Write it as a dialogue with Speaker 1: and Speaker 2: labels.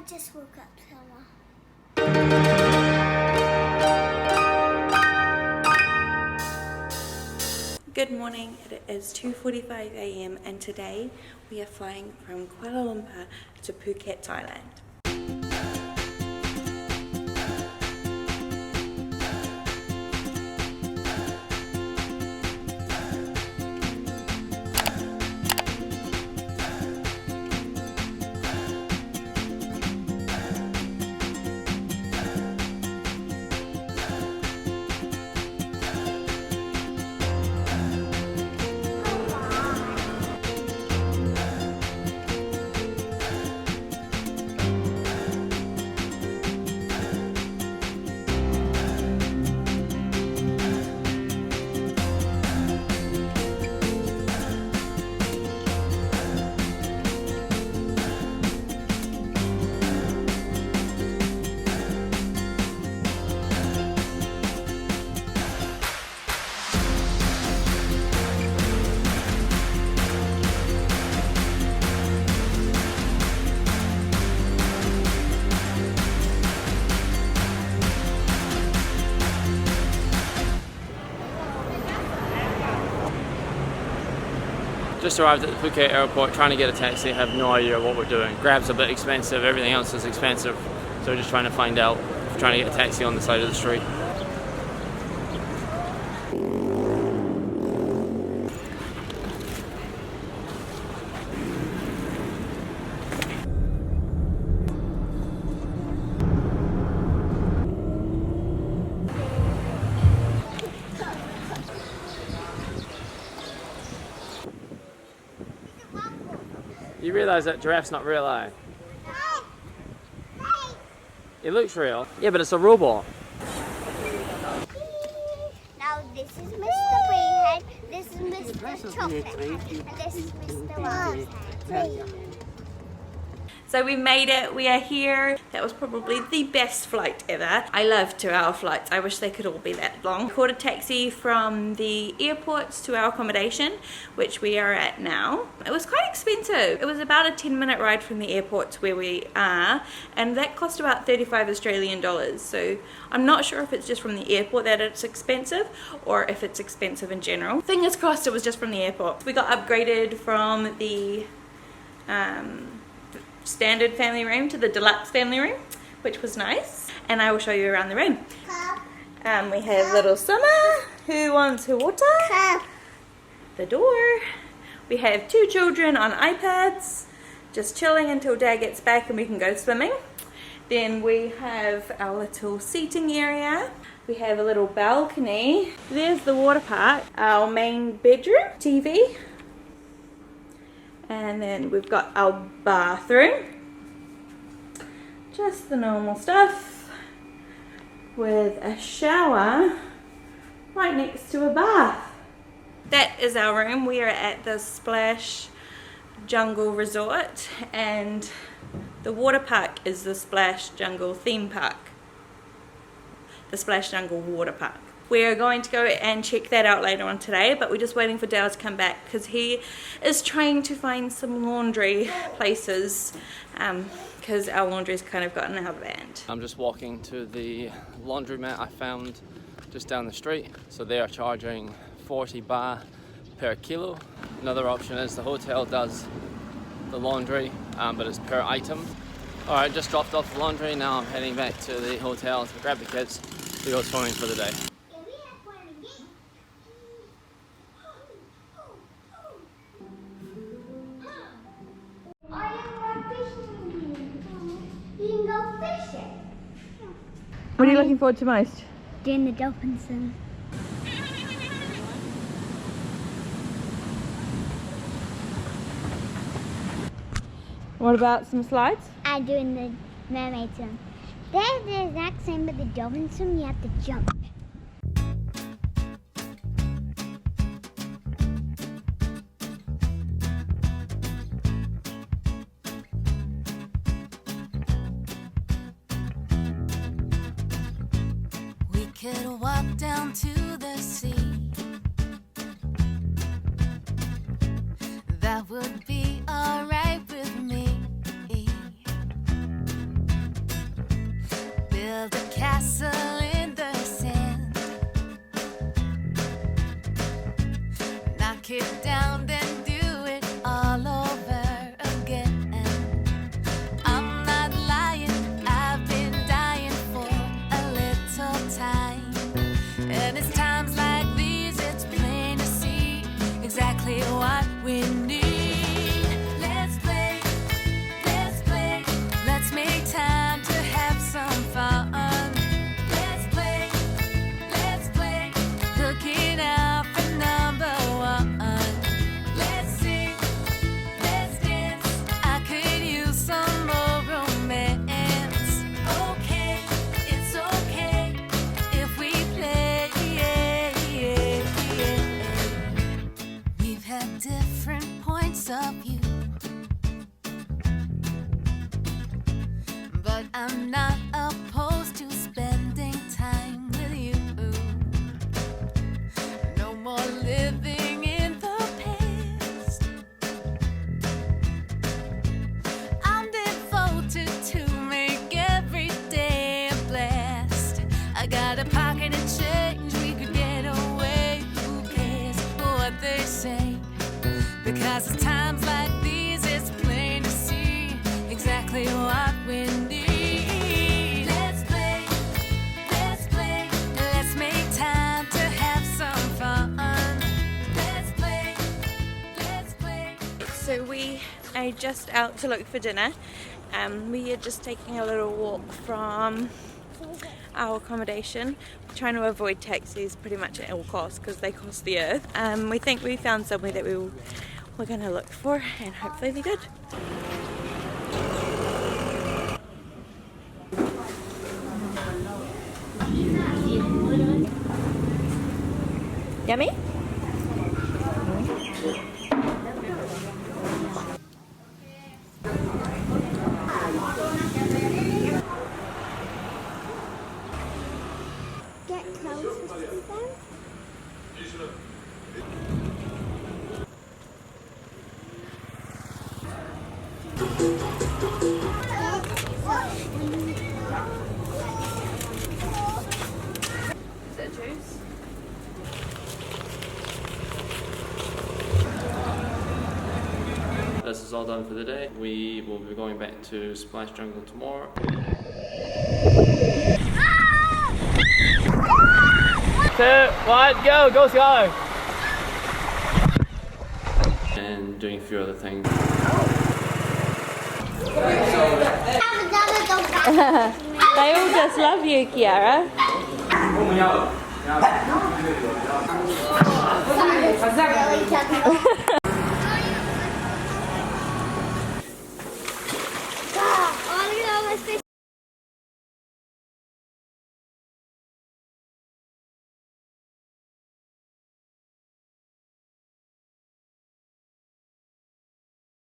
Speaker 1: just woke up, Selma.
Speaker 2: Good morning, it is 2:45 a.m. and today we are flying from Kuala Lumpur to Phuket, Thailand.
Speaker 3: Just arrived at the Phuket airport, trying to get a taxi, have no idea what we're doing. Grab's a bit expensive, everything else is expensive, so we're just trying to find out, trying to get a taxi on the side of the street. You realise that giraffe's not real, eh? It looks real. Yeah, but it's a robot.
Speaker 1: Now this is Mr. Breadhead, this is Mr. Chocolate Head, and this is Mr. Rose Head.
Speaker 2: So we made it, we are here. That was probably the best flight ever. I love 2-hour flights. I wish they could all be that long. We caught a taxi from the airports to our accommodation, which we are at now. It was quite expensive. It was about a 10-minute ride from the airport to where we are, and that cost about 35 Australian dollars. So I'm not sure if it's just from the airport that it's expensive or if it's expensive in general. Fingers crossed it was just from the airport. We got upgraded from the standard family room to the deluxe family room, which was nice, and I will show you around the room. We have little Summer who wants her water, the door. We have 2 children on iPads just chilling until Dad gets back and we can go swimming. Then we have our little seating area. We have a little balcony. There's the water park, our main bedroom, TV. And then we've got our bathroom, just the normal stuff, with a shower right next to a bath. That is our room. We are at the Splash Jungle Resort, and the water park is the Splash Jungle theme park, the Splash Jungle water park. We're going to go and check that out later on today, but we're just waiting for Dale to come back because he is trying to find some laundry places because our laundry's kind of gotten out of hand.
Speaker 3: I'm just walking to the laundromat I found just down the street. So they are charging 40 baht per kilo. Another option is the hotel does the laundry, but it's per item. Alright, just dropped off the laundry, now I'm heading back to the hotel to grab the kids to go swimming for the day.
Speaker 2: What are you looking forward to most?
Speaker 1: Doing the dolphin swim.
Speaker 2: What about some slides?
Speaker 1: And doing the mermaid swim. They're the exact same, but the dolphin swim you have to jump.
Speaker 4: Could walk down to the sea. That would be alright with me. because of you. But I'm not opposed to spending time with you. No more living in the past. I'm devoted to make every day a blast. I got a pocket of change, we could get away. Who cares what they say? Because it's times like these, it's plain to see exactly what we need. Let's play, let's make time to have some fun. Let's play.
Speaker 2: So we are just out to look for dinner. We are just taking a little walk from our accommodation. We're trying to avoid taxis pretty much at all costs because they cost the earth. We think we found somewhere that we're going to look for, and hopefully they're good. Yummy?
Speaker 1: Get closer to them.
Speaker 2: Is that juice?
Speaker 3: This is all done for the day. We will be going back to Splash Jungle tomorrow. 2, 1, go Skylar! And doing a few other things.
Speaker 2: They all just love you, Kiara.
Speaker 1: Sorry,